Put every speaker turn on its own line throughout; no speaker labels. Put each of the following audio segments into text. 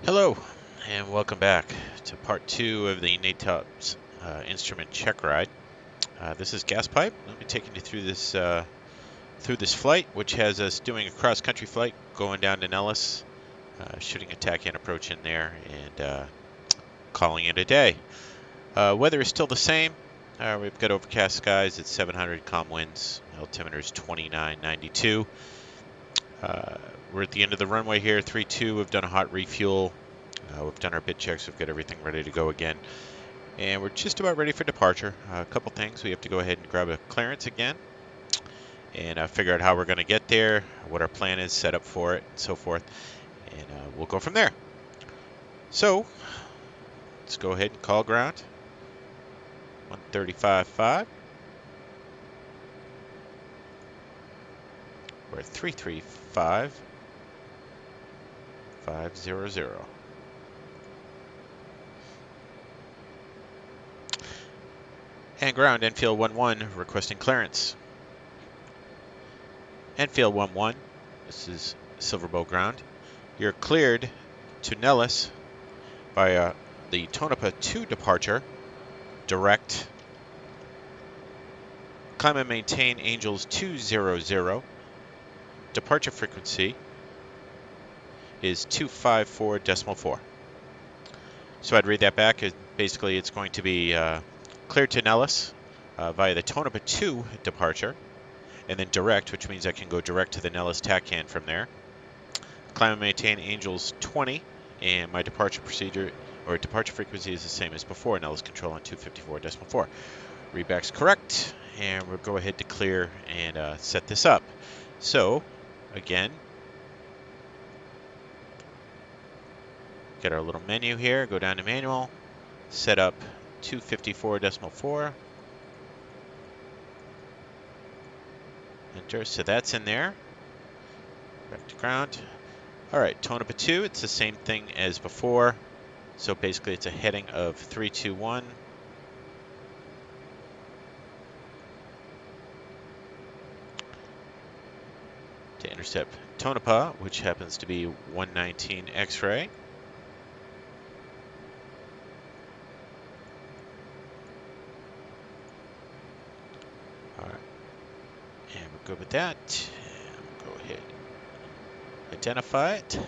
Hello, and welcome back to part 2 of the NATOPS instrument check ride. This is gas pipe. Let me take you through this flight, which has us doing a cross-country flight, going down to Nellis, shooting a tack-in approach in there, and calling it a day. Weather is still the same. We've got overcast skies at 700, calm winds, altimeter is 2992. We're at the end of the runway here, 3-2. We've done a hot refuel. We've done our bit checks. We've got everything ready to go again. And we're just about ready for departure. A couple things. We have to go ahead and grab a clearance again and figure out how we're going to get there, what our plan is, set up for it, and so forth. And we'll go from there. So let's go ahead and call ground. 135.5. We're at 335.500. And ground, Enfield 1-1, requesting clearance. Enfield 1-1, this is Silverbow ground. You're cleared to Nellis via the Tonopah 2 departure, direct. Climb and maintain Angels 200. Departure frequency is 254.4. So I'd read that back. Basically, it's going to be cleared to Nellis via the Tonopah 2 departure, and then direct, which means I can go direct to the Nellis TACAN from there. Climb and maintain Angels 20, and my departure procedure or departure frequency is the same as before. Nellis control on 254.4. Readback's correct, and we'll go ahead to clear and set this up. So again, get our little menu here, go down to manual, set up 254.4. Enter, so that's in there. Back to ground. All right, Tonopah 2, it's the same thing as before. So basically it's a heading of 321. To intercept Tonopah, which happens to be 119 X-ray. All right, and we're good with that. And we'll go ahead, identify it.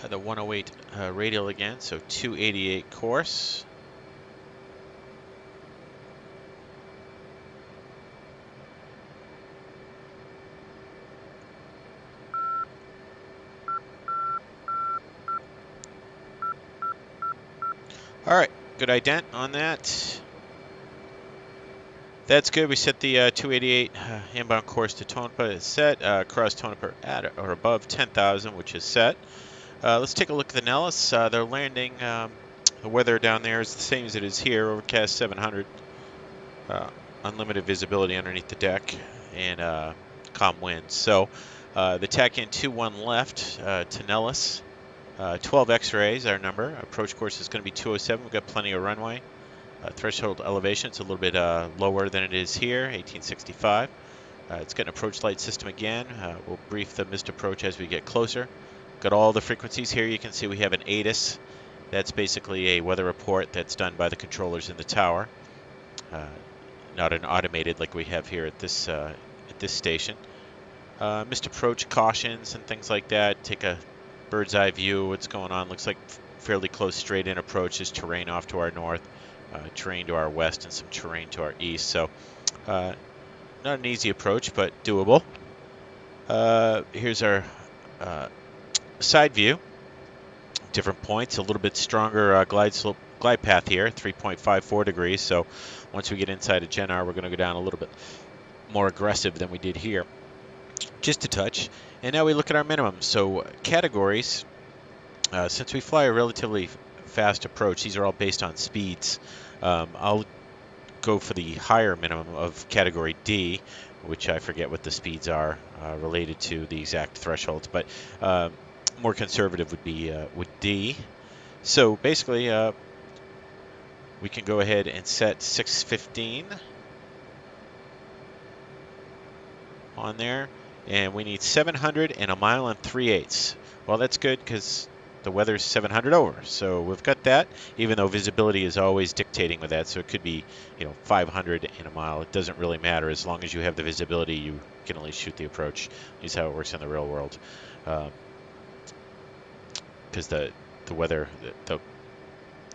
The 108 radial again, so 288 course. All right, good ident on that. That's good. We set the 288 inbound course to Tonopah. It's set. Across Tonopah at or above 10,000, which is set. Let's take a look at the Nellis. They're landing. The weather down there is the same as it is here. Overcast 700. Unlimited visibility underneath the deck and calm winds. So the TACAN 2-1 left to Nellis. 12 X-rays, our number. Approach course is going to be 207. We've got plenty of runway. Threshold elevation, it's a little bit lower than it is here, 1865. It's got an approach light system again. We'll brief the missed approach as we get closer. Got all the frequencies here. You can see we have an ATIS. That's basically a weather report that's done by the controllers in the tower. Not an automated like we have here at this station. Missed approach cautions and things like that. Take a bird's eye view of what's going on. Looks like fairly close straight in approach. There's terrain off to our north, terrain to our west, and some terrain to our east. So not an easy approach, but doable. Here's our side view. Different points, a little bit stronger glide path here, 3.54 degrees. So once we get inside of Gen R, we're going to go down a little bit more aggressive than we did here. Just a touch. And now we look at our minimums. So categories, since we fly a relatively fast approach, these are all based on speeds. I'll go for the higher minimum of category D, which I forget what the speeds are related to the exact thresholds, but more conservative would be D. So basically, we can go ahead and set 615 on there. and we need 700 and a mile and 3/8. Well, that's good because the weather's 700 over, so we've got that, even though visibility is always dictating with that, so it could be, 500 and a mile. It doesn't really matter. As long as you have the visibility, you can only shoot the approach. Is how it works in the real world. Because the weather, the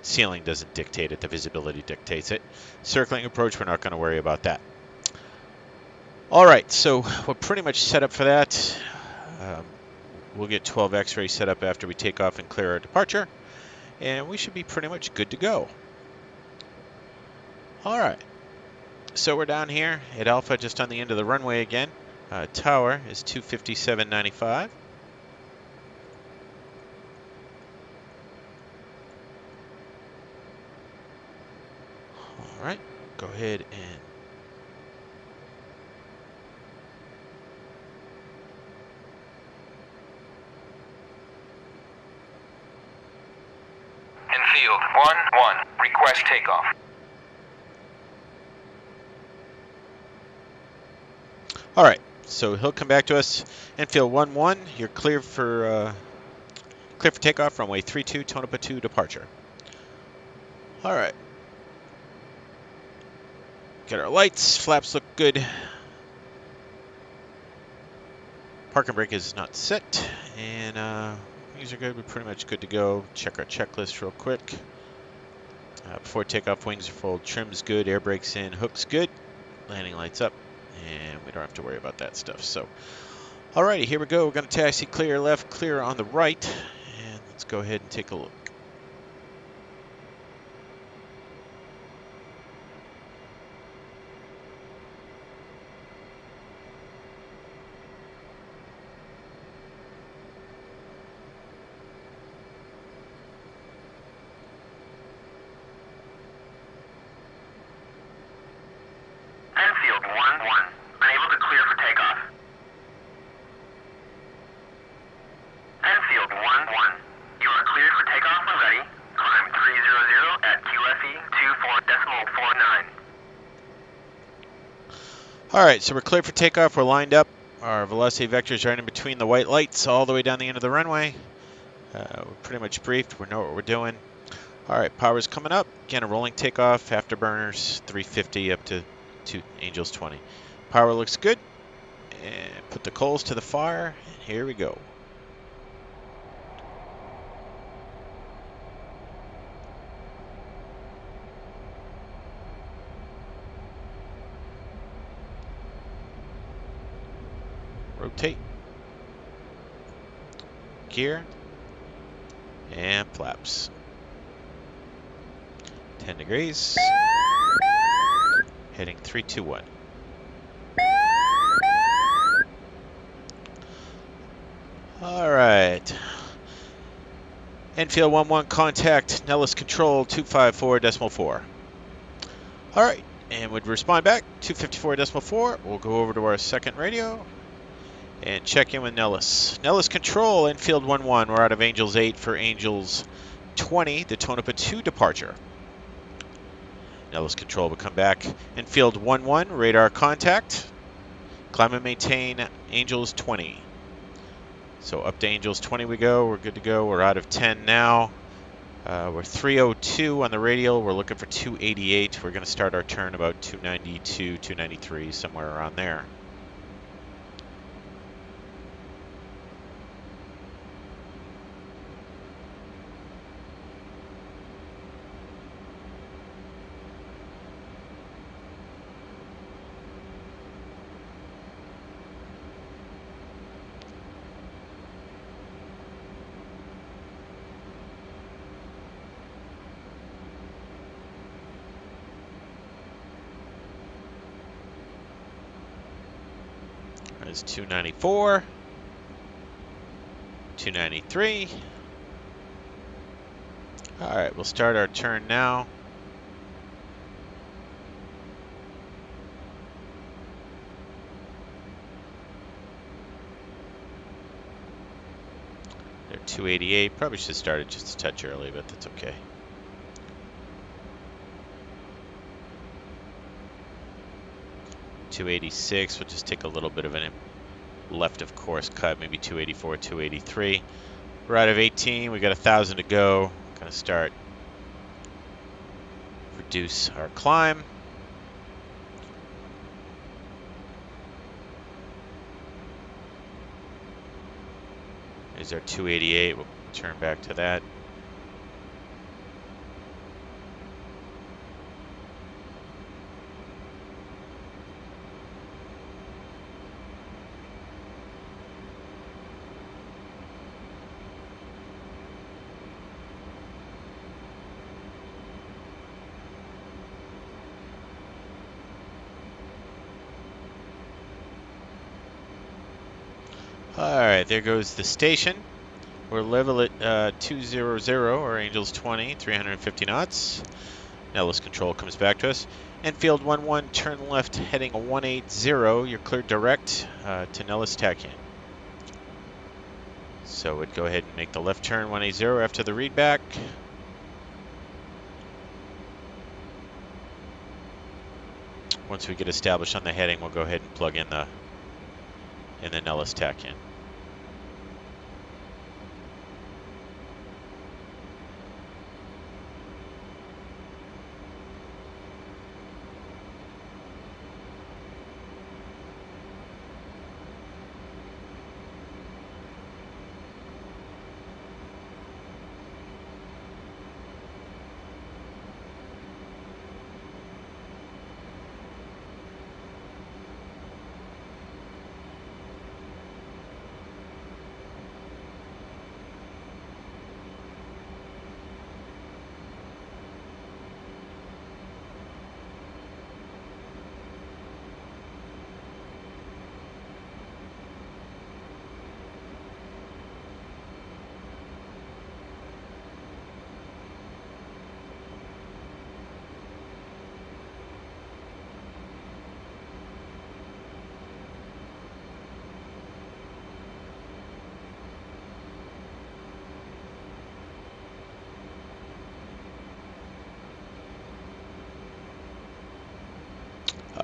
ceiling doesn't dictate it, the visibility dictates it. Circling approach, we're not going to worry about that. All right, so we're pretty much set up for that. We'll get 12 X-ray set up after we take off and clear our departure, and we should be pretty much good to go. All right, so we're down here at Alpha, just on the end of the runway again. Tower is 257.95. All right, go ahead and
Field 1-1, request takeoff.
all right, so he'll come back to us. Enfield 1-1, you're clear for takeoff, runway 32, Tonopah 2 departure. All right. Get our lights, flaps look good. Parking brake is not set, and these are good. We're pretty much good to go. Check our checklist real quick. Before takeoff, wings are full, trim's good, air brakes in, hook's good, landing lights up, and we don't have to worry about that stuff. So, alrighty, here we go. We're going to taxi clear left, clear on the right, and let's go ahead and take a look.
Enfield 1-1, unable to clear for takeoff. Enfield 1-1, you are cleared for takeoff when ready. Climb 300 at QFE 24.49.
All right, so we're clear for takeoff. We're lined up. Our velocity vectors are in between the white lights all the way down the end of the runway. We're pretty much briefed. We know what we're doing. All right, power's coming up. Again, a rolling takeoff, afterburners, 350 up to Angels 20. Power looks good. And put the coals to the fire. And here we go. Rotate. Gear. And flaps. 10 degrees. Heading 321. All right. Enfield 1-1 contact, Nellis control 254.4. All right, and would respond back 254.4. We'll go over to our second radio and check in with Nellis. Nellis control, Enfield 1-1. We're out of Angels 8 for Angels 20, the Tonopah 2 departure. Nellis control will come back. Enfield 1-1, radar contact. Climb and maintain Angels 20. So up to Angels 20 we go. We're good to go. We're out of 10 now. We're 302 on the radial. We're looking for 288. We're going to start our turn about 292, 293, somewhere around there. There's 294, 293. All right, we'll start our turn now. They're 288. Probably should have started just a touch early, but that's okay. .286. We'll just take a little bit of an left of course cut, maybe 284, 283. We're out of 18. We got 1,000 to go. Gonna start reduce our climb. There's our 288. We'll turn back to that. Alright, there goes the station. We're level at 200, or Angels 20, 350 knots. Nellis control comes back to us. Enfield 11, turn left, heading 180. You're cleared direct to Nellis TACAN. So we'd go ahead and make the left turn 180 after the readback. Once we get established on the heading, we'll go ahead and plug in the Nellis TACAN.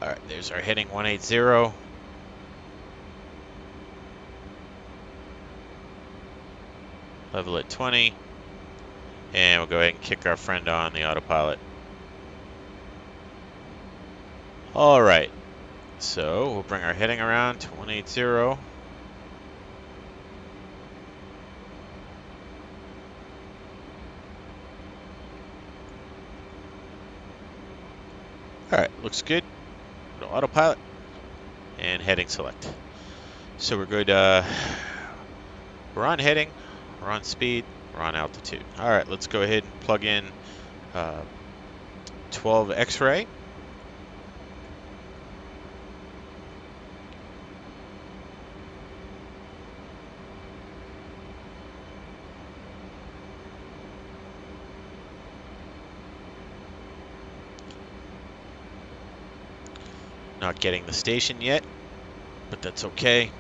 Alright, there's our heading 180. Level at 20. And we'll go ahead and kick our friend on the autopilot. Alright, so we'll bring our heading around to 180. Alright, looks good. Go to autopilot and heading select. So we're good. We're on heading, we're on speed, we're on altitude. Alright, let's go ahead and plug in 12 X-ray. Not getting the station yet, but that's okay.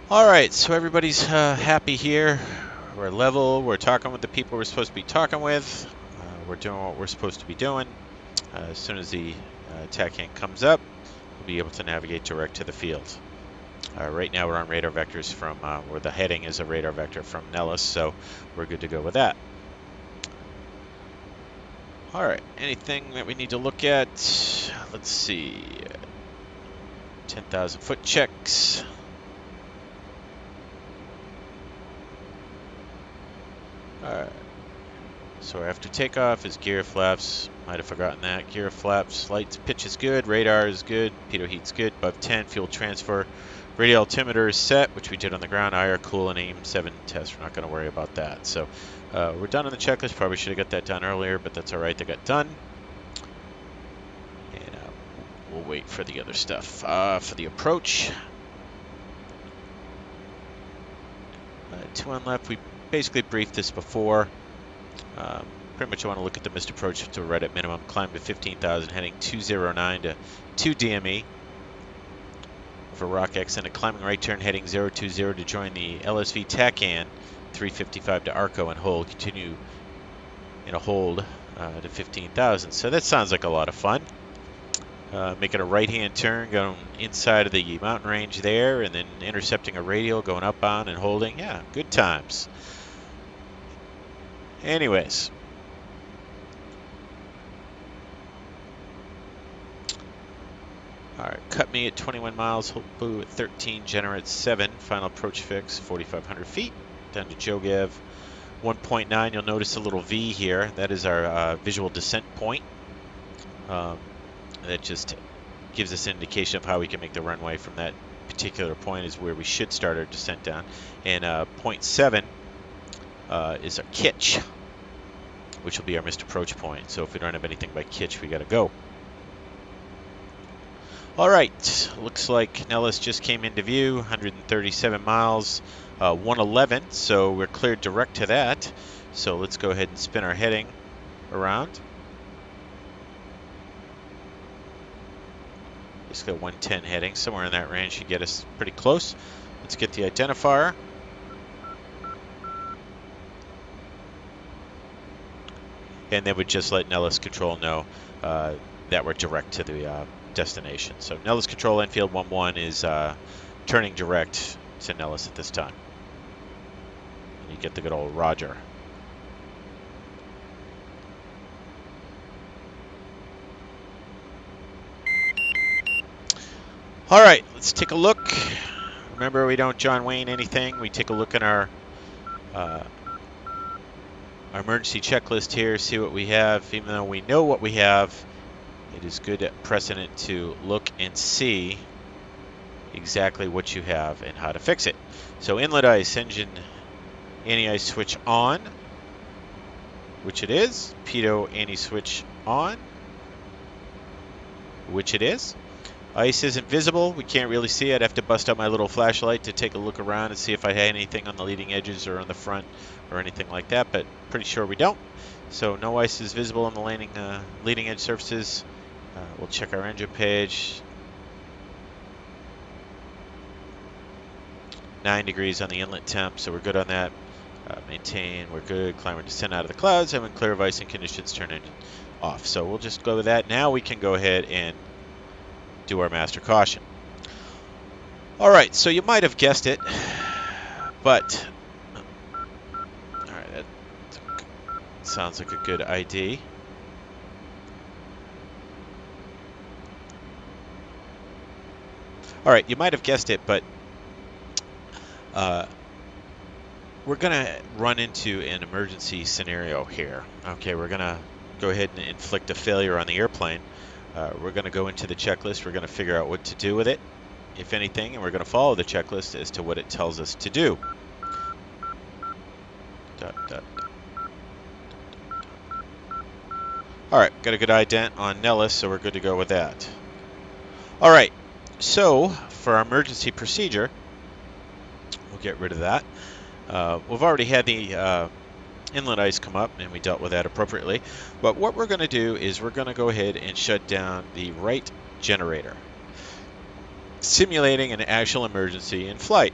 All right, so everybody's happy here. We're level, we're talking with the people we're supposed to be talking with. We're doing what we're supposed to be doing. As soon as the TACAN comes up, we'll be able to navigate direct to the field. Right now we're on radar vectors from where the heading is a radar vector from Nellis, so we're good to go with that. All right, anything that we need to look at? Let's see. 10,000 foot checks. Alright, so after takeoff is gear flaps. Might have forgotten that. Gear flaps, lights, pitch is good, radar is good, pitot heat's good, above 10, fuel transfer. Radio altimeter is set, which we did on the ground. IR, cool, and AIM 7 test. We're not going to worry about that. So we're done on the checklist. Probably should have got that done earlier, but that's alright. They got done. And we'll wait for the other stuff. For the approach. 2 on left. We basically briefed this before. Pretty much I want to look at the missed approach to right at minimum. Climb to 15,000, heading 209 to 2 DME. over rock exit, and climbing right turn heading 020 to join the LSV TACAN 355 to Arco and hold. Continue in a hold to 15,000. So that sounds like a lot of fun. Making a right-hand turn, going inside of the mountain range there, and then intercepting a radial, going up on and holding. Yeah, good times. Anyways. All right, cut me at 21 miles, hold blue at 13, generate 7, final approach fix, 4,500 feet, down to Jogev. 1.9, you'll notice a little V here. That is our visual descent point. That just gives us an indication of how we can make the runway from that particular point is where we should start our descent down. And 0.7 is our kitch, which will be our missed approach point. So if we don't have anything by kitch, we got to go. All right, looks like Nellis just came into view, 137 miles, 111, so we're cleared direct to that. So let's go ahead and spin our heading around. Just got 110 heading, somewhere in that range should get us pretty close. Let's get the identifier. And then we just let Nellis Control know that we're direct to the destination. So Nellis Control Enfield 11 is turning direct to Nellis at this time. And you get the good old Roger. All right, let's take a look. Remember, we don't John Wayne anything. We take a look at our emergency checklist here, see what we have. Even though we know what we have, it is good precedent to look and see exactly what you have and how to fix it. So inlet ice, engine anti-ice switch on, which it is. Pitot anti-switch on, which it is. Ice isn't visible. We can't really see. I'd have to bust out my little flashlight to take a look around and see if I had anything on the leading edges or on the front or anything like that, but pretty sure we don't. So no ice is visible on the leading edge surfaces. We'll check our engine page. 9 degrees on the inlet temp, so we're good on that. Maintain, we're good. Climb or descend out of the clouds, having clear of icing conditions, turn engine off. So we'll just go with that. Now we can go ahead and do our master caution. All right, so you might have guessed it, but all right, that sounds like a good ID. All right, you might have guessed it, but we're gonna run into an emergency scenario here. Okay, we're gonna go ahead and inflict a failure on the airplane. We're going to go into the checklist. We're going to figure out what to do with it, if anything, and we're going to follow the checklist as to what it tells us to do. All right, got a good ident on Nellis, so we're good to go with that. All right, so for our emergency procedure, we'll get rid of that. We've already had the inlet ice come up, and we dealt with that appropriately. But what we're going to do is we're going to go ahead and shut down the right generator, simulating an actual emergency in flight.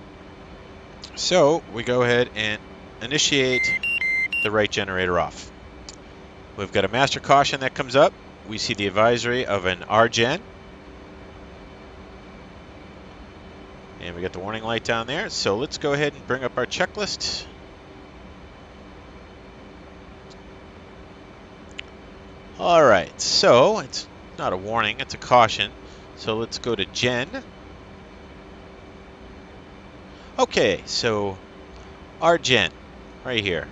So we go ahead and initiate the right generator off. We've got a master caution that comes up. We see the advisory of an RGen. And we got the warning light down there. So let's go ahead and bring up our checklist. All right, so it's not a warning, it's a caution. So let's go to Gen. Okay, so RGen, right here.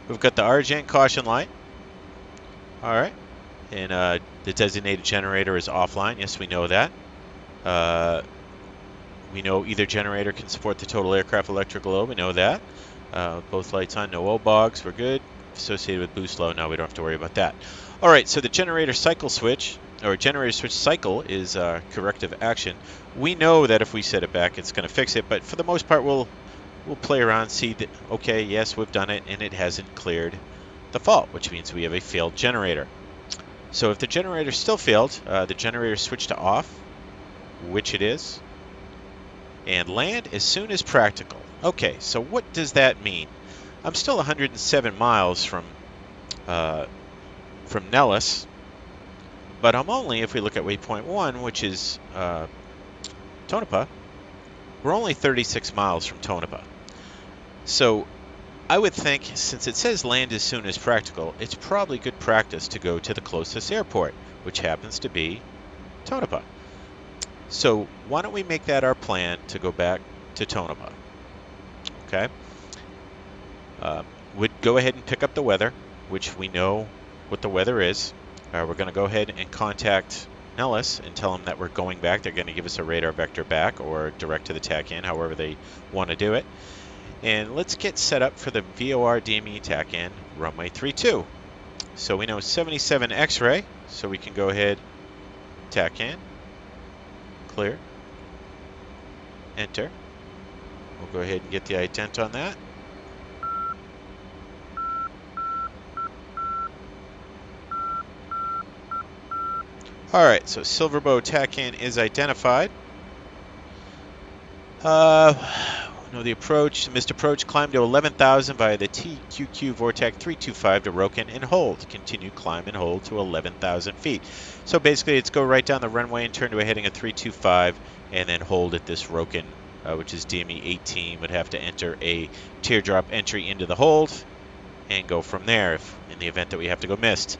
We've got the RGen caution light. All right, and the designated generator is offline. Yes, we know that. We know either generator can support the total aircraft electrical load. We know that. Both lights on, no O-bogs, we're good. Associated with boost load, no, we don't have to worry about that. All right, so the generator cycle switch, or generator switch cycle, is corrective action. We know that if we set it back, it's going to fix it, but for the most part, we'll play around, see that, okay, yes, we've done it, and it hasn't cleared the fault, which means we have a failed generator. So if the generator still failed, the generator switched to off, which it is. and land as soon as practical. Okay, so what does that mean? I'm still 107 miles from Nellis, but I'm only, if we look at waypoint 1, which is Tonopah, we're only 36 miles from Tonopah. So I would think, since it says land as soon as practical, it's probably good practice to go to the closest airport, which happens to be Tonopah. So why don't we make that our plan to go back to Tonopah? Okay. We'd go ahead and pick up the weather, which we know what the weather is. We're going to go ahead and contact Nellis and tell them that we're going back. They're going to give us a radar vector back or direct to the TAC-in, however they want to do it. And let's get set up for the VOR DME TAC-in runway 32. So we know 77 X-ray, so we can go ahead, TAC-in, clear, enter. We'll go ahead and get the ident on that. Alright, so Silverbow TAC-in is identified. No, the approach, missed approach, climb to 11,000 via the TQQ Vortec 325 to Roken and hold. Continue climb and hold to 11,000 feet. So basically it's go right down the runway and turn to a heading of 325 and then hold at this Roken, which is DME 18, would have to enter a teardrop entry into the hold and go from there if in the event that we have to go missed.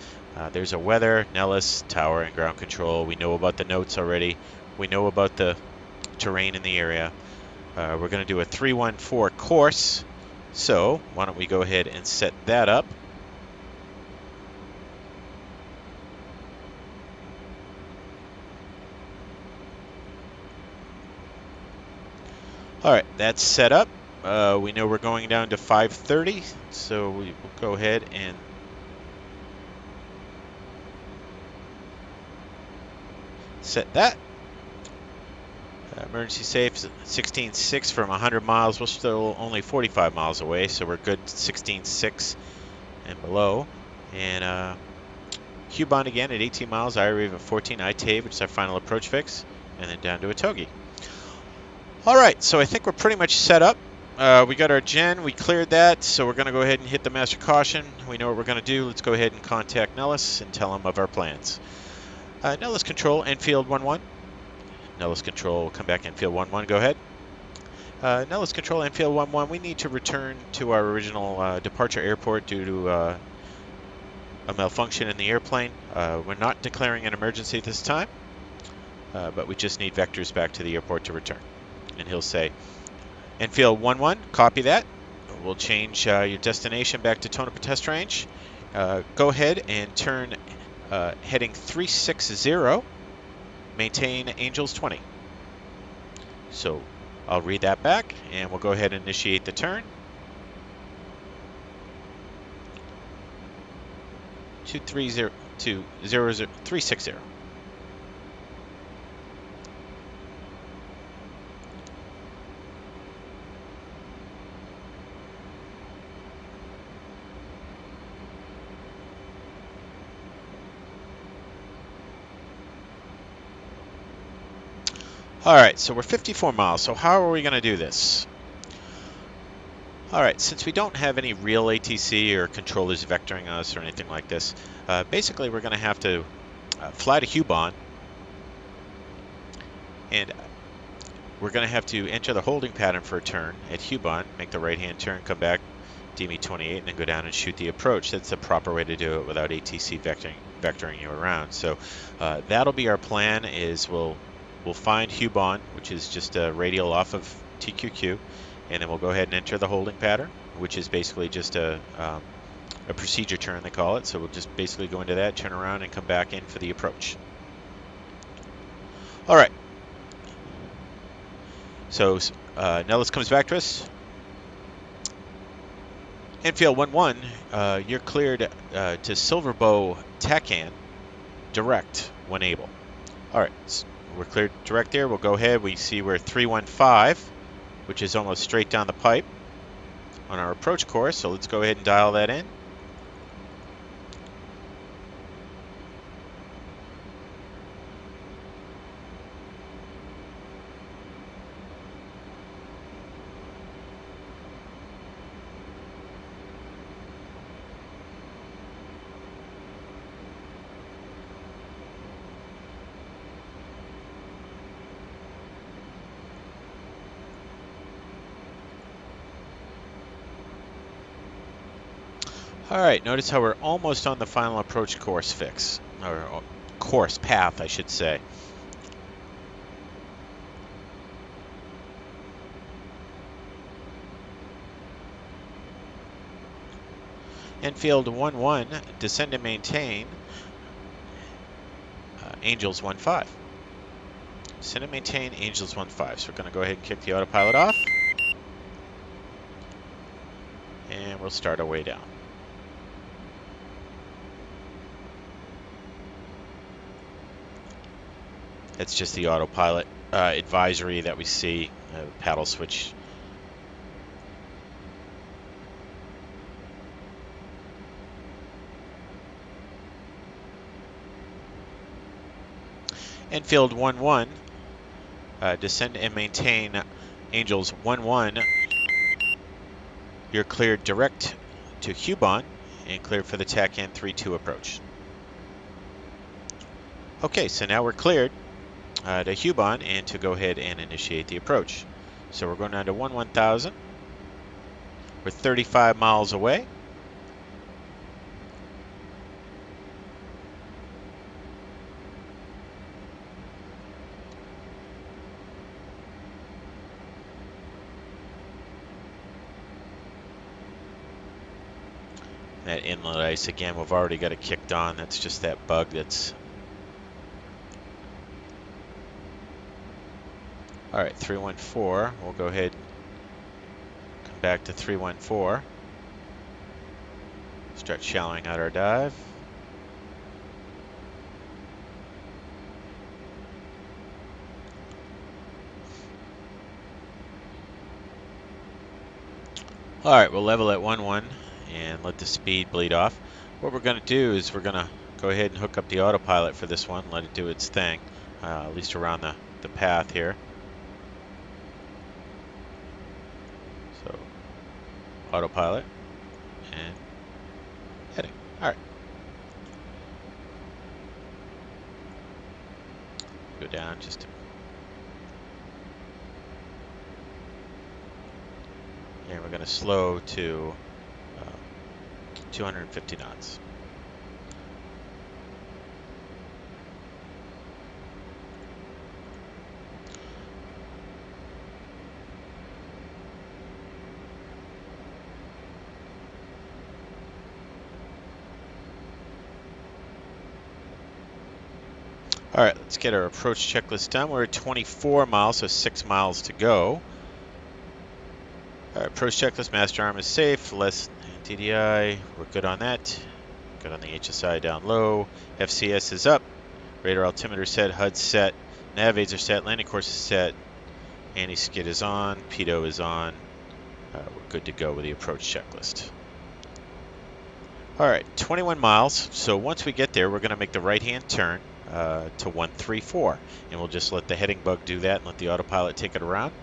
There's a weather, Nellis, tower, and ground control. We know about the notes already. We know about the terrain in the area. We're going to do a 314 course. So why don't we go ahead and set that up. All right, that's set up. We know we're going down to 530, so we will go ahead and set that. Emergency safe 16.6 from 100 miles. We're still only 45 miles away, so we're good 16.6 and below. And Q-bond again at 18 miles, IREV at 14, ITAVE, which is our final approach fix, and then down to Otogi. All right, so I think we're pretty much set up. We got our gen, we cleared that, so we're going to go ahead and hit the master caution. We know what we're going to do. Let's go ahead and contact Nellis and tell him of our plans. Nellis Control, Enfield 11. Nellis Control will come back Enfield 11, go ahead. Nellis Control, Enfield 11, we need to return to our original departure airport due to a malfunction in the airplane. We're not declaring an emergency this time, but we just need vectors back to the airport to return. And he'll say, Enfield 11, copy that. We'll change your destination back to Tonopah Test Range. Go ahead and turn heading 360, maintain Angels 20. So I'll read that back and we'll go ahead and initiate the turn. 230 to 360. All right, so we're 54 miles. So how are we going to do this? All right, since we don't have any real ATC or controllers vectoring us or anything like this, basically we're going to have to fly to Hubon, and we're going to have to enter the holding pattern for a turn at Hubon, make the right-hand turn, come back, DME 28, and then go down and shoot the approach. That's the proper way to do it without ATC vectoring you around. So that'll be our plan. Is we'll find Hubon, which is just a radial off of TQQ, and then we'll go ahead and enter the holding pattern, which is basically just a procedure turn, they call it. So we'll just basically go into that, turn around, and come back in for the approach. All right. So Nellis comes back to us. Enfield 11, you're cleared to Silverbow TAC-in direct when able. All right. So we're cleared direct there. We'll go ahead. We see we're 315, which is almost straight down the pipe on our approach course. So let's go ahead and dial that in. All right, notice how we're almost on the final approach course fix, or course path, I should say. Enfield 11, descend and maintain, Angels 15. Descend and maintain, Angels 15. So we're going to go ahead and kick the autopilot off. And we'll start our way down. That's just the autopilot advisory that we see, paddle switch. Enfield 11, descend and maintain, Angels 11. You're cleared direct to Hubon and cleared for the TACAN 32 approach. Okay, so now we're cleared to Hubon and to go ahead and initiate the approach. So we're going down to 1000. We're 35 miles away. That inlet ice, again, we've already got it kicked on. That's just that bug that's... All right, 314. We'll go ahead and come back to 314. Start shallowing out our dive. All right, we'll level at 11 and let the speed bleed off. What we're going to do is we're going to go ahead and hook up the autopilot for this one, let it do its thing, at least around the path here. So, autopilot and heading. All right. Go down just a... And we're going to slow to 250 knots. All right, let's get our approach checklist done. We're at 24 miles, so 6 miles to go. All right, approach checklist, master arm is safe, less TDI, we're good on that. Good on the HSI down low. FCS is up, radar altimeter set, HUD set, nav aids are set, landing course is set, anti-skid is on, pitot is on. We're good to go with the approach checklist. All right, 21 miles. So once we get there, we're going to make the right-hand turn to 134, and we'll just let the heading bug do that and let the autopilot take it around.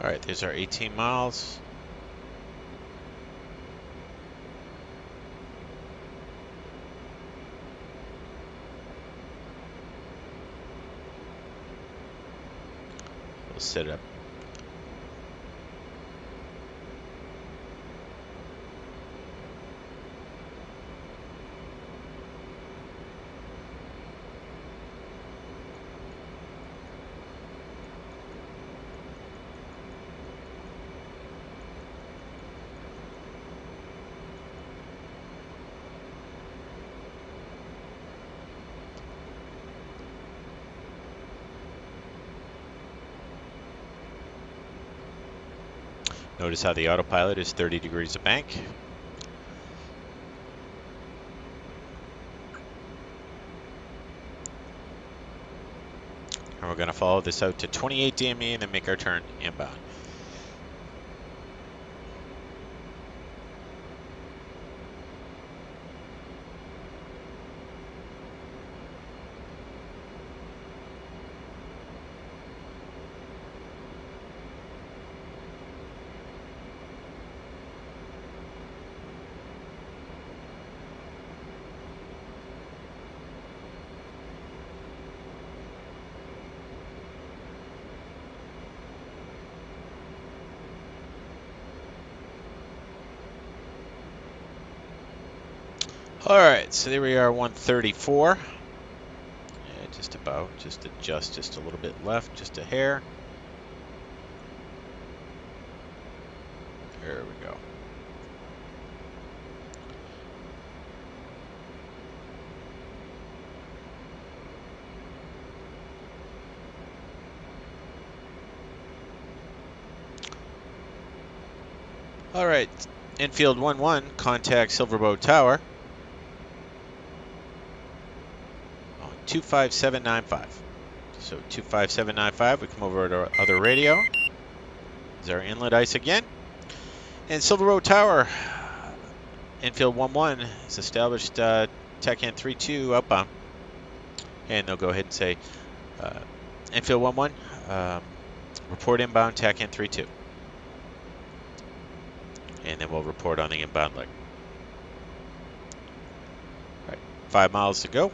All right, there's our 18 miles. We'll set it up. Notice how the autopilot is 30 degrees of bank. And we're going to follow this out to 28 DME and then make our turn inbound. All right, so there we are, 134. Yeah, just about, just adjust just a little bit left, just a hair. There we go. All right, infield 1-1, contact Silverboat Tower on 25795. So 25795, we come over to our other radio. This is our inlet ice again. And Silverboat Tower, infield 1-1, is established TACAN 32 outbound. And they'll go ahead and say, infield 1-1, report inbound TACAN 32. And then we'll report on the inbound leg. All right, 5 miles to go.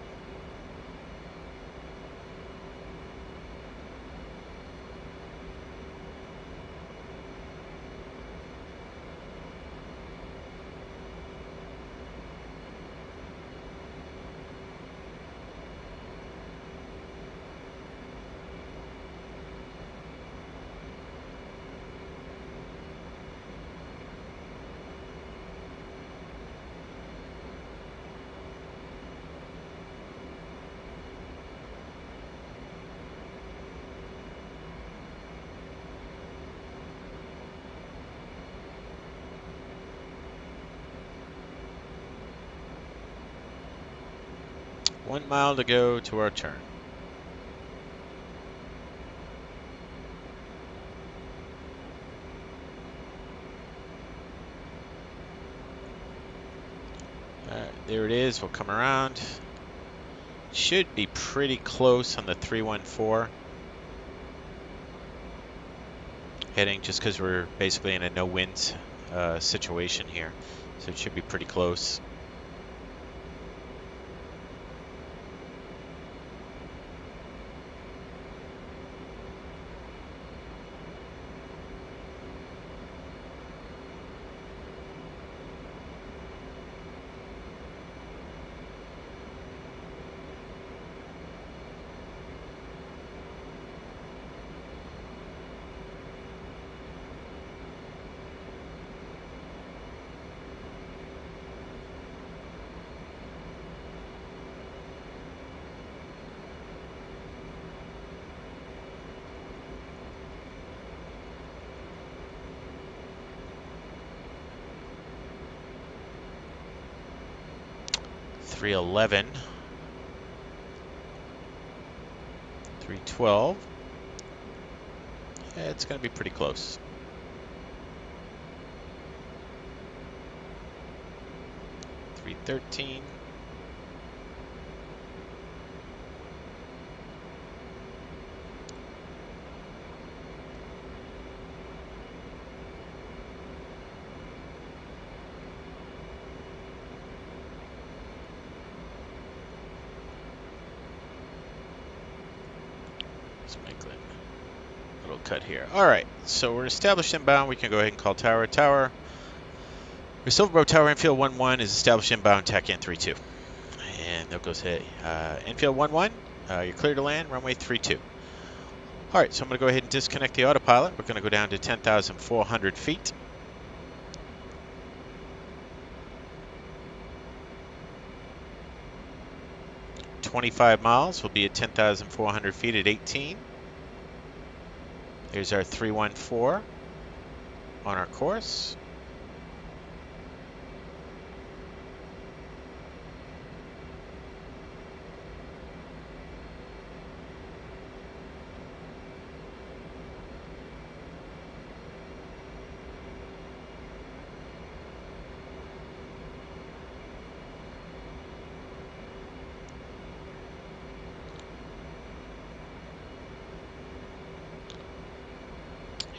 One mile to go to our turn. All right, there it is. We'll come around. Should be pretty close on the 314. Heading just because we're basically in a no winds situation here. So it should be pretty close. .311, 312. Yeah, it's going to be pretty close. .313. Little cut here. All right, so we're established inbound. We can go ahead and call tower. Tower. Your Silverboat Tower infield 1-1 is established inbound TACAN 32. And they'll go say infield 1-1. You're clear to land. Runway 32. All right, so I'm going to go ahead and disconnect the autopilot. We're going to go down to 10,400 feet. .25 miles. We'll be at 10,400 feet at 18. Here's our 314 on our course.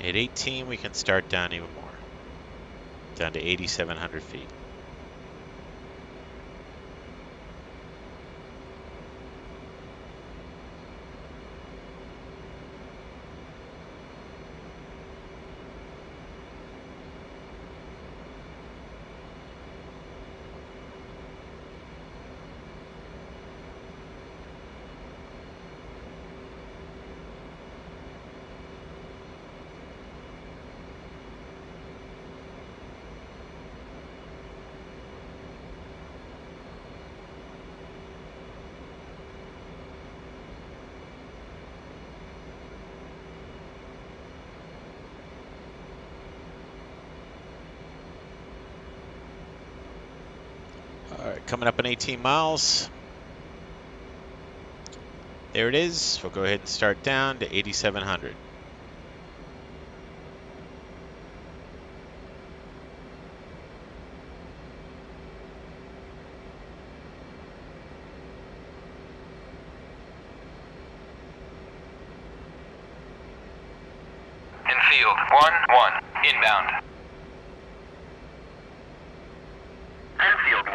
At 18, we can start down even more, down to 8,700 feet. All right, coming up in 18 miles. There it is. We'll go ahead and start down to 8,700.
Infield 1-1, inbound. Enfield 1-1,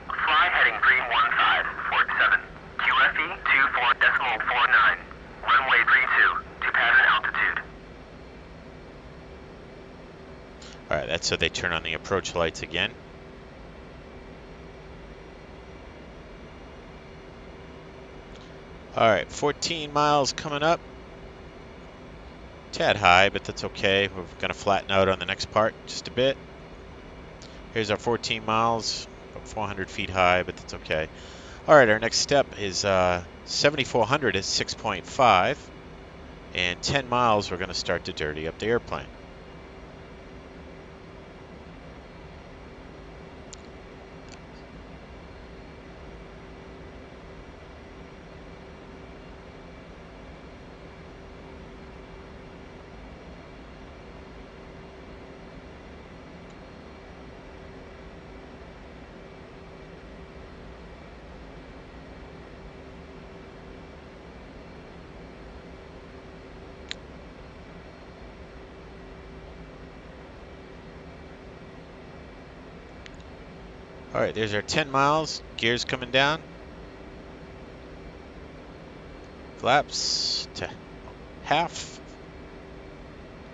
fly heading 315, Fort 7, QFE 24.49, runway 32, to pattern altitude.
All right, that's so they turn on the approach lights again. All right, 14 miles coming up. Tad high, but that's okay. We're going to flatten out on the next part just a bit. Here's our 14 miles, about 400 feet high, but that's okay. All right, our next step is 7,400 is 6.5, and 10 miles we're going to start to dirty up the airplane. All right, there's our 10 miles. Gears coming down. Flaps to half.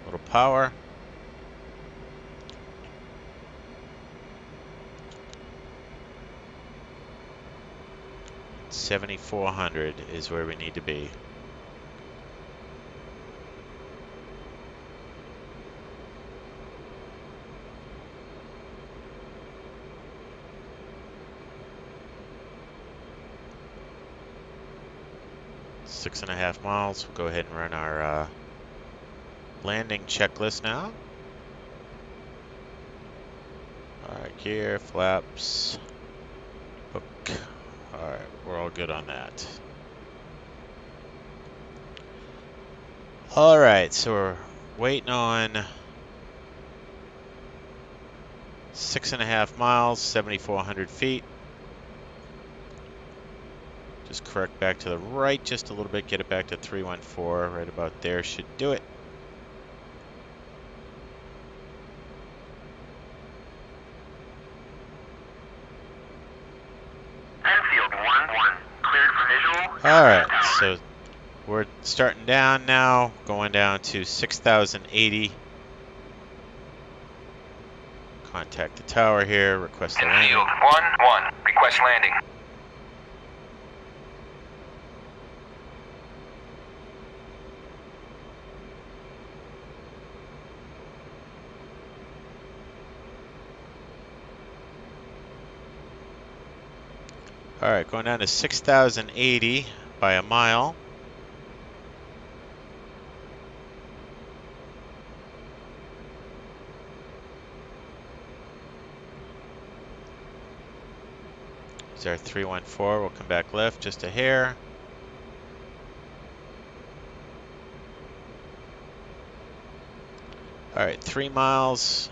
A little power. $7,400 is where we need to be. Six and a half miles. We'll go ahead and run our landing checklist now. All right, gear, flaps, hook. All right, we're all good on that. All right, so we're waiting on 6.5 miles, 7,400 feet. Just correct back to the right just a little bit, get it back to 314, right about there should do it.
Enfield 1-1, cleared for visual.
All right, so we're starting down now, going down to 6,080. Contact the tower here, request the landing.
Enfield 1-1, request landing.
All right, going down to 6,080 by a mile. It's our 314. We'll come back left just a hair. All right, 3 miles.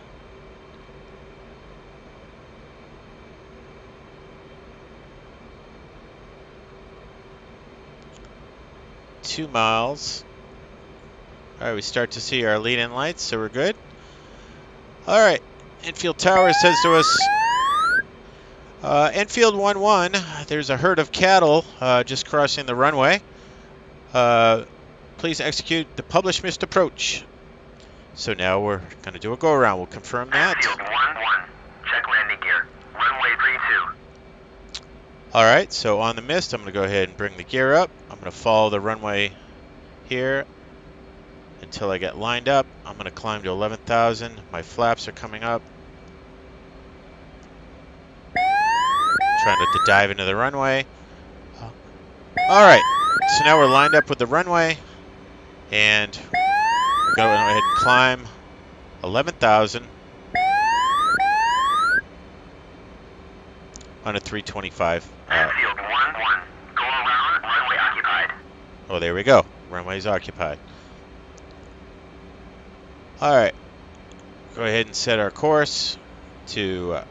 Two miles. All right, we start to see our lead-in lights, so we're good. All right, Enfield Tower says to us, Enfield 1-1, there's a herd of cattle just crossing the runway. Please execute the published missed approach. So now we're going to do a go-around. We'll confirm that.
Enfield 1-1, check landing gear, runway 32.
All right, so on the mist, I'm going to go ahead and bring the gear up. I'm going to follow the runway here until I get lined up. I'm going to climb to 11,000. My flaps are coming up. Trying not to dive into the runway. All right, so now we're lined up with the runway, and we're going to go ahead and climb 11,000 on a 325.
Enfield 1-1, go around, runway occupied.
Oh, there we go. Runway's occupied. All right, go ahead and set our course to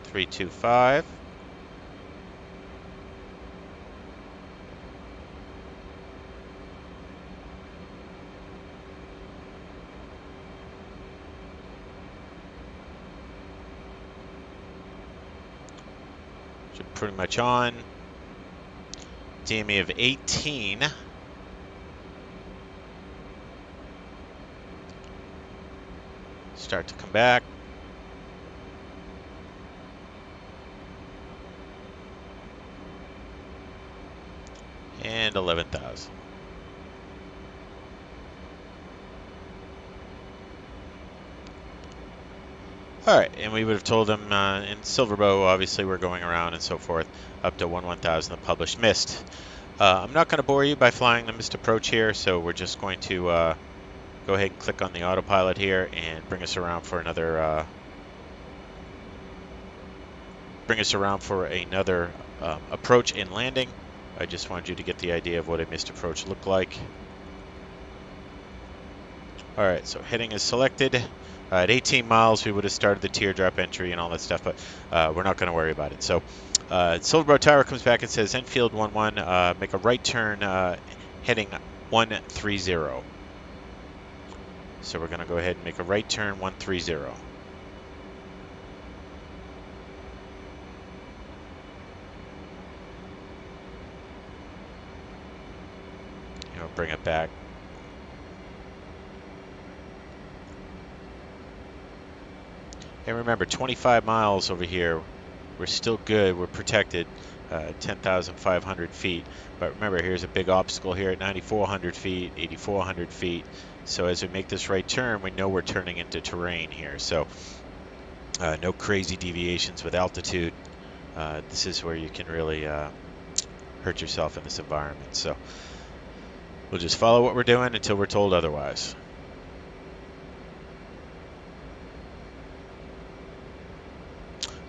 325. So pretty much on. DME of 18. Start to come back. And 11,000. All right, and we would have told them in Silverbow, obviously we're going around and so forth, up to 1,000 the published mist. I'm not going to bore you by flying the mist approach here, so we're just going to go ahead and click on the autopilot here and bring us around for another approach and landing. I just wanted you to get the idea of what a mist approach looked like. All right, so heading is selected. At 18 miles, we would have started the teardrop entry and all that stuff, but we're not going to worry about it. So Silverbow Tower comes back and says, Enfield 1-1, make a right turn heading 130. So we're going to go ahead and make a right turn 130. Bring it back. And remember, 25 miles over here, we're still good, we're protected, 10,500 feet. But remember, here's a big obstacle here at 9,400 feet, 8,400 feet. So as we make this right turn, we know we're turning into terrain here. So no crazy deviations with altitude. This is where you can really hurt yourself in this environment. So we'll just follow what we're doing until we're told otherwise.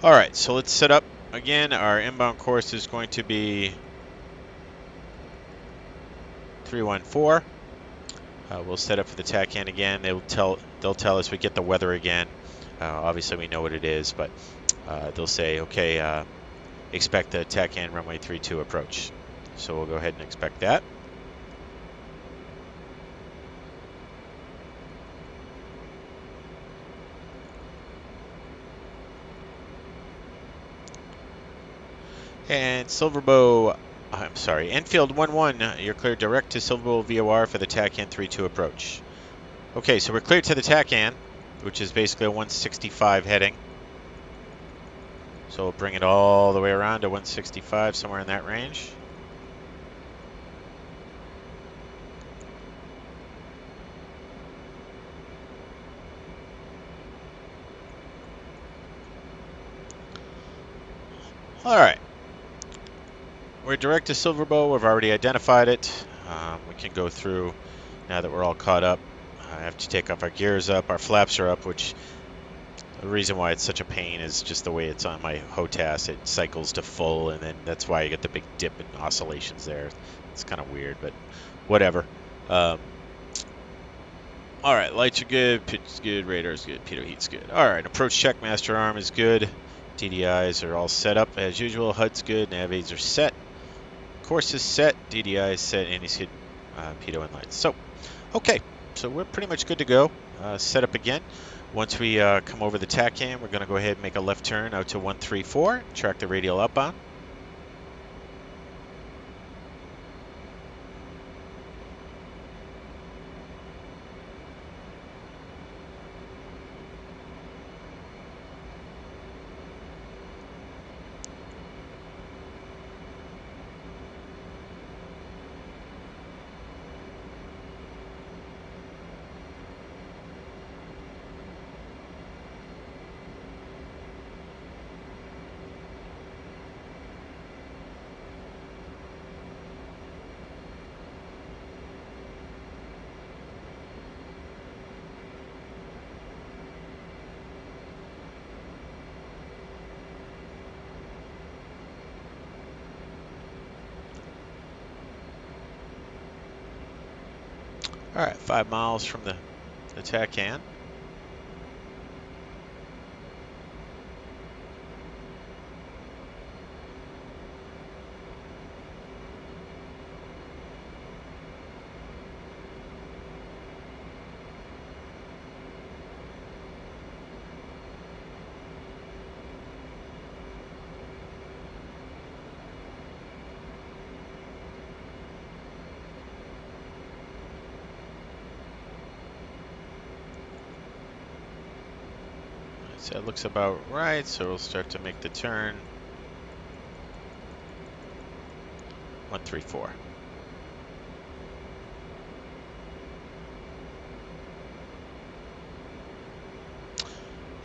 All right, so let's set up again. Our inbound course is going to be 314. We'll set up for the TACAN again. They'll tell us we get the weather again. Obviously we know what it is, but they'll say, okay, expect the TACAN runway 32 approach. So we'll go ahead and expect that. And Silverbow, I'm sorry, Enfield 1-1, you're cleared direct to Silverbow VOR for the TACAN 32 approach. Okay, so we're cleared to the TACAN, which is basically a 165 heading. So we'll bring it all the way around to 165, somewhere in that range. All right. We're direct to Silverbow. We've already identified it. We can go through now that we're all caught up. I have to take off our gears up. Our flaps are up, which the reason why it's such a pain is just the way it's on my HOTAS. It cycles to full, and then that's why you get the big dip and oscillations there. It's kind of weird, but whatever. All right, lights are good, pitch's good, radar's good, pitot heat's good. All right, approach check, master arm is good. DDIs are all set up as usual. HUD's good, nav aids are set. Course is set, DDI is set, anti-skid pitot and lights. So, okay, so we're pretty much good to go. Set up again. Once we come over the TACAN, we're going to go ahead and make a left turn out to 134, track the radial outbound. All right, 5 miles from the TACAN. So it looks about right, so we'll start to make the turn. 134.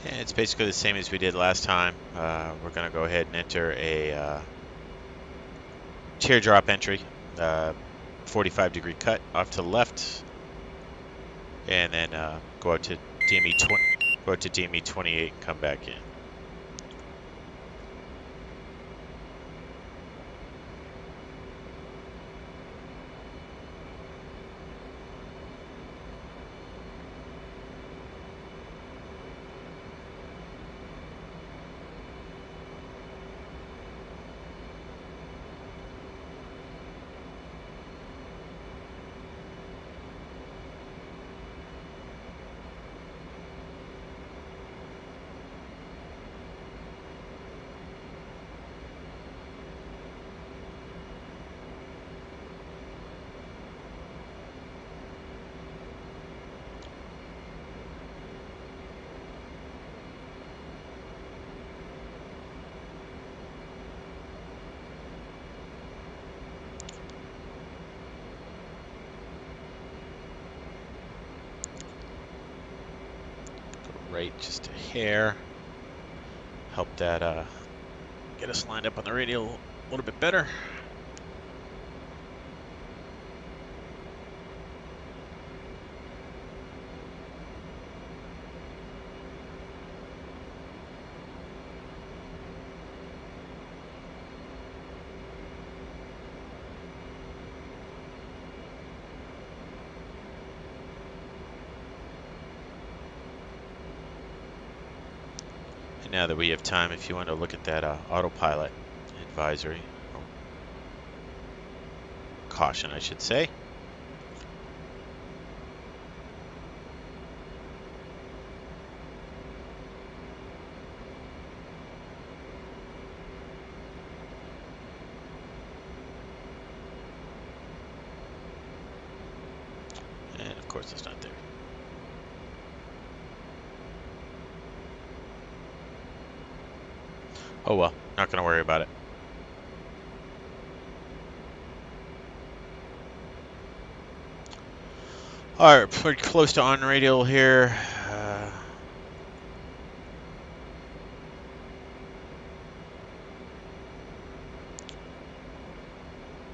And it's basically the same as we did last time. We're going to go ahead and enter a teardrop entry, 45-degree cut off to the left, and then go out to DME 28 and come back in. Right, just a hair. Help that get us lined up on the radial a little bit better. And now that we have time, if you want to look at that autopilot advisory, or caution I should say. And of course it's not there. Oh well, not going to worry about it. All right, pretty close to on radial here.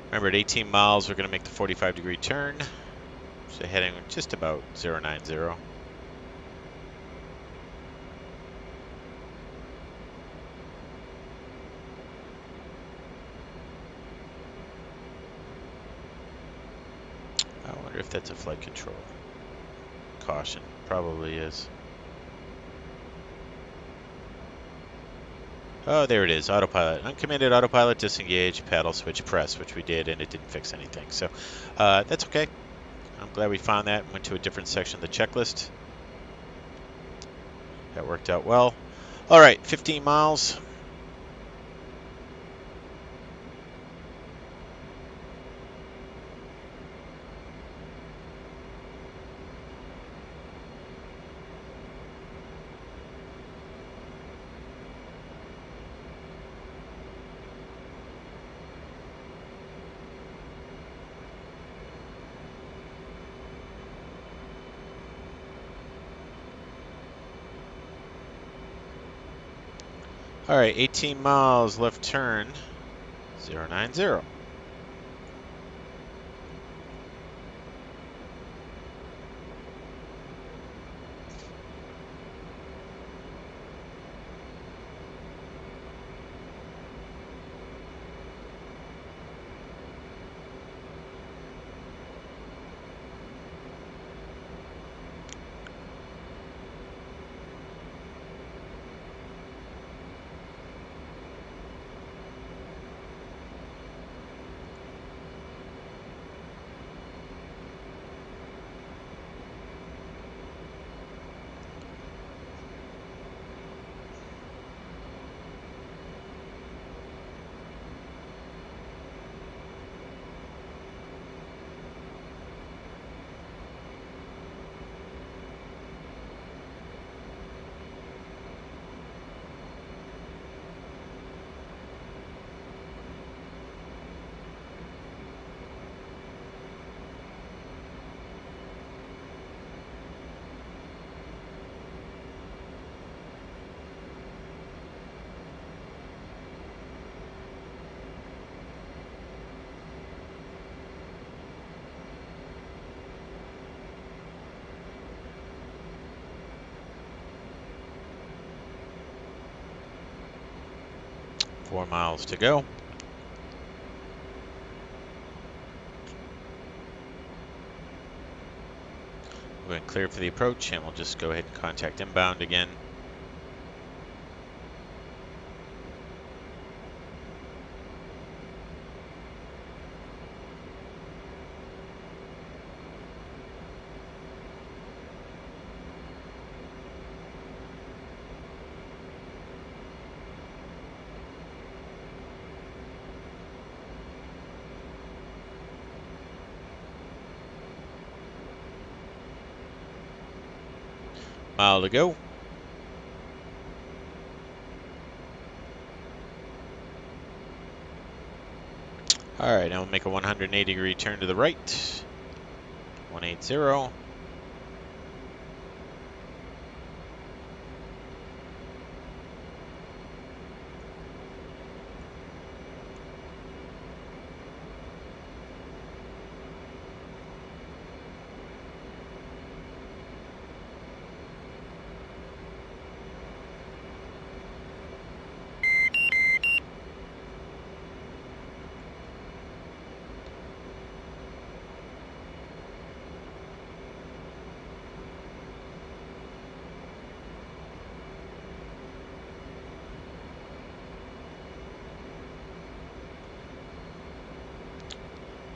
Remember, at 18 miles, we're going to make the 45-degree turn. So heading just about 090. I wonder if that's a flight control. Caution, probably is. Oh, there it is, autopilot. Uncommitted autopilot, disengage, paddle switch, press, which we did, and it didn't fix anything. So that's okay. I'm glad we found that and went to a different section of the checklist. That worked out well. All right, 15 miles. All right, 18 miles, left turn, 090. Four miles to go. We're going to clear for the approach, and we'll just go ahead and contact inbound again. Mile to go. All right, now we'll make a 180-degree turn to the right. 180.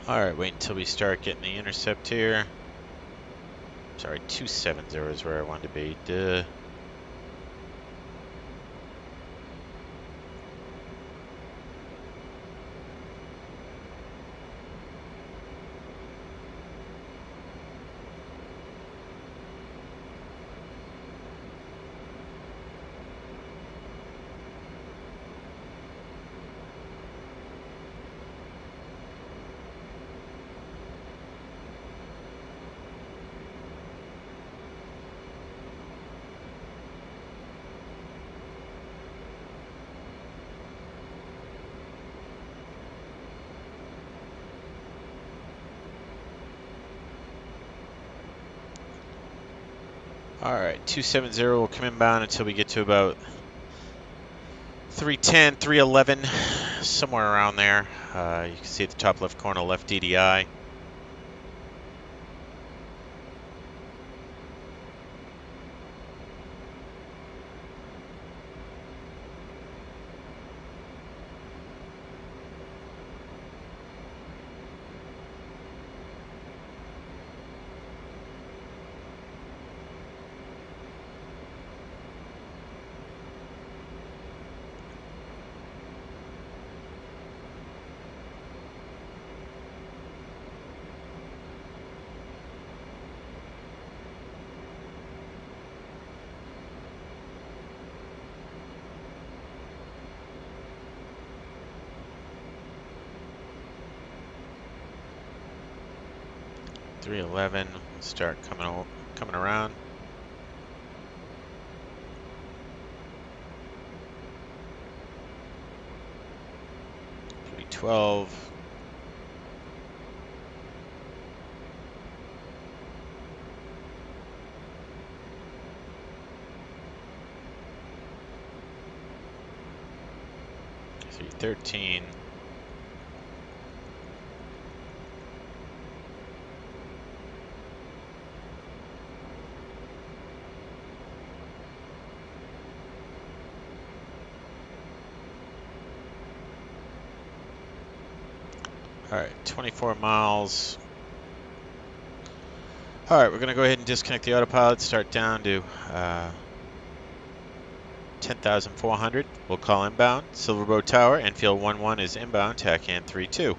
All right, wait until we start getting the intercept here. Sorry, 270 is where I wanted to be. Duh. All right, 270 will come inbound until we get to about 310, 311, somewhere around there. You can see at the top left corner, left DDI. 311. We'll start coming around. 312. $313. All right, 24 miles. All right, we're going to go ahead and disconnect the autopilot, start down to 10,400. We'll call inbound. Silverbow Tower, Enfield 11 is inbound, TACAN 32.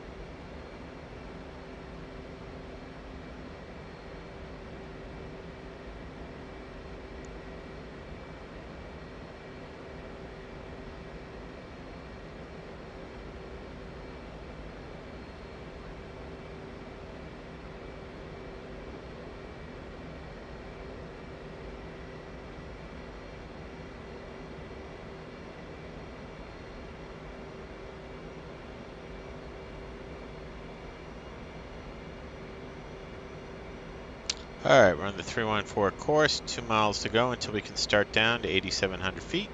All right, we're on the 314 course, 2 miles to go until we can start down to 8,700 feet.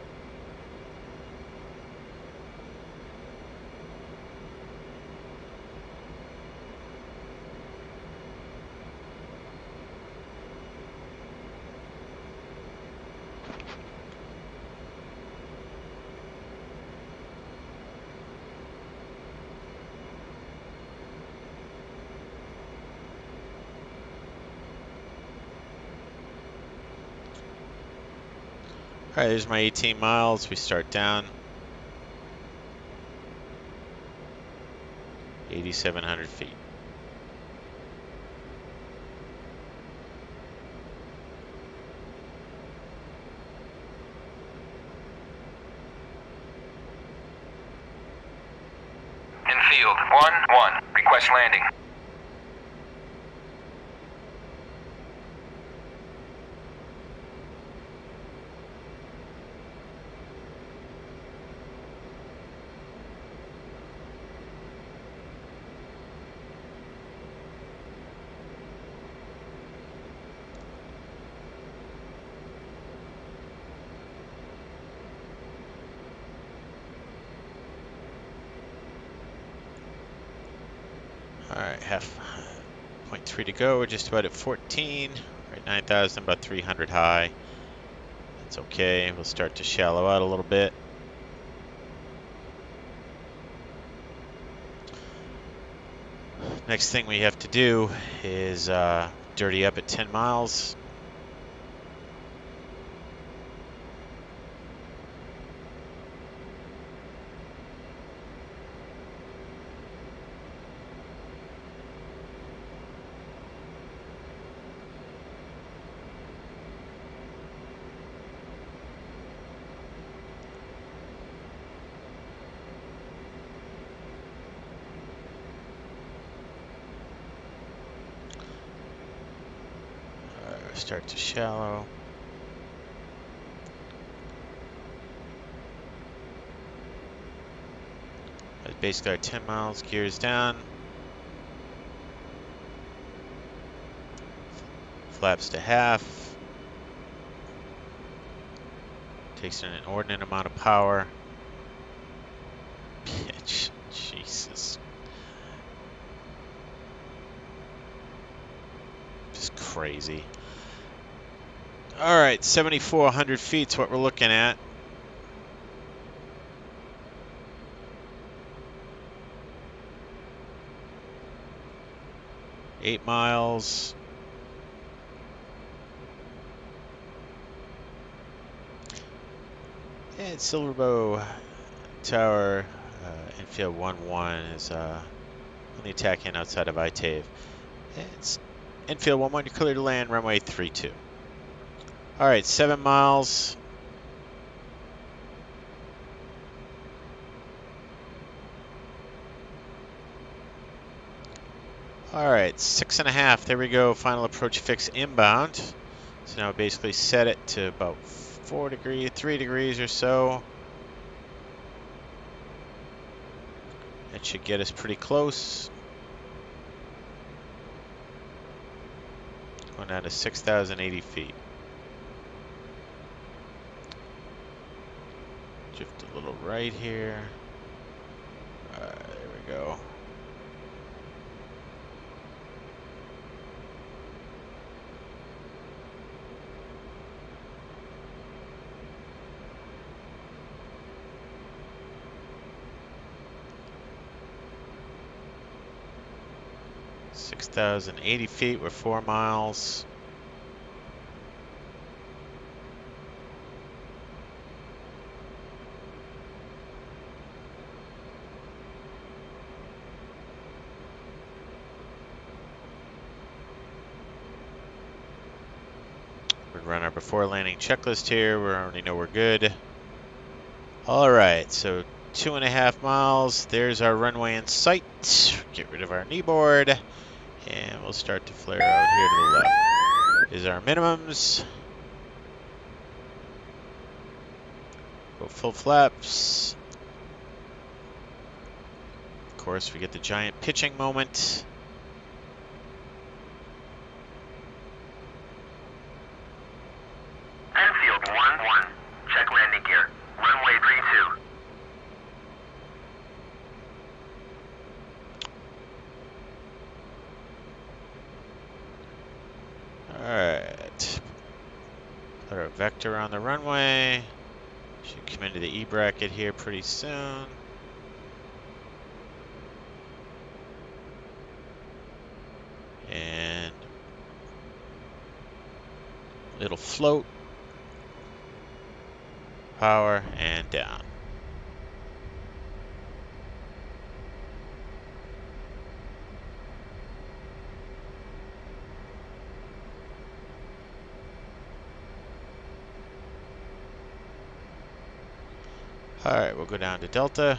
All right, there's my 18 miles. We start down. 8,700 feet.
Enfield 1-1, request landing.
All right, half 0.3 to go. We're just about at 14. We're at 9,000, about 300 high. That's okay. We'll start to shallow out a little bit. Next thing we have to do is dirty up at 10 miles. Start to shallow. That's basically our 10 miles, gears down. Flaps to half. Takes an inordinate amount of power. Jesus. Just crazy. All right, 7,400 feet's what we're looking at. Eight miles. And Silverbow Tower, Enfield 11 is on the attack end outside of Itave. It's Enfield 11, you're clear to land, runway 32. All right, 7 miles. All right, 6.5. There we go. Final approach fix inbound. So now basically set it to about 4 degrees, 3 degrees or so. That should get us pretty close. Going down to 6,080 feet. Drift a little right here. There we go. Six 6,080 feet. We're 4 miles. We're gonna run our before landing checklist here. We already know we're good. All right, so 2.5 miles. There's our runway in sight. Get rid of our kneeboard, and we'll start to flare out here to the left. Is our minimums. Go full flaps. Of course, we get the giant pitching moment.
Enfield 1-1. Check landing gear. Runway 32.
Alright. Put our vector on the runway. Should come into the E bracket here pretty soon. And it'll float. Power and down. All right, we'll go down to Delta.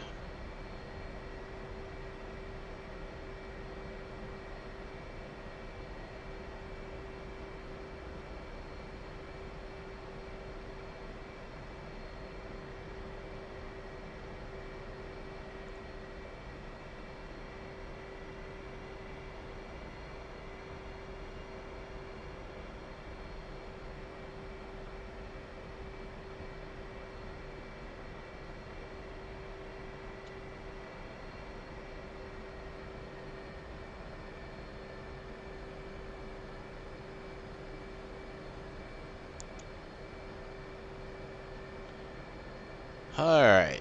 All right,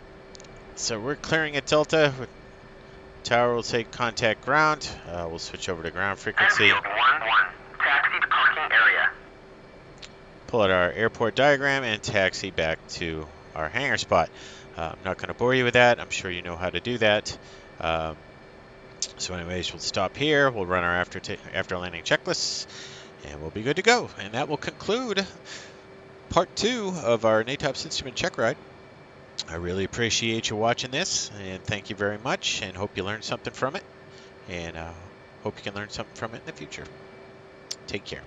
so we're clearing at Delta. Tower will take contact ground. We'll switch over to ground frequency.
Enfield 1-1. Taxi to parking area.
Pull out our airport diagram and taxi back to our hangar spot. I'm not going to bore you with that. I'm sure you know how to do that. So anyways, we'll stop here. We'll run our after landing checklists, and we'll be good to go. And that will conclude part 2 of our NATOPS instrument check ride. I really appreciate you watching this, and thank you very much, and hope you learned something from it, and hope you can learn something from it in the future. Take care.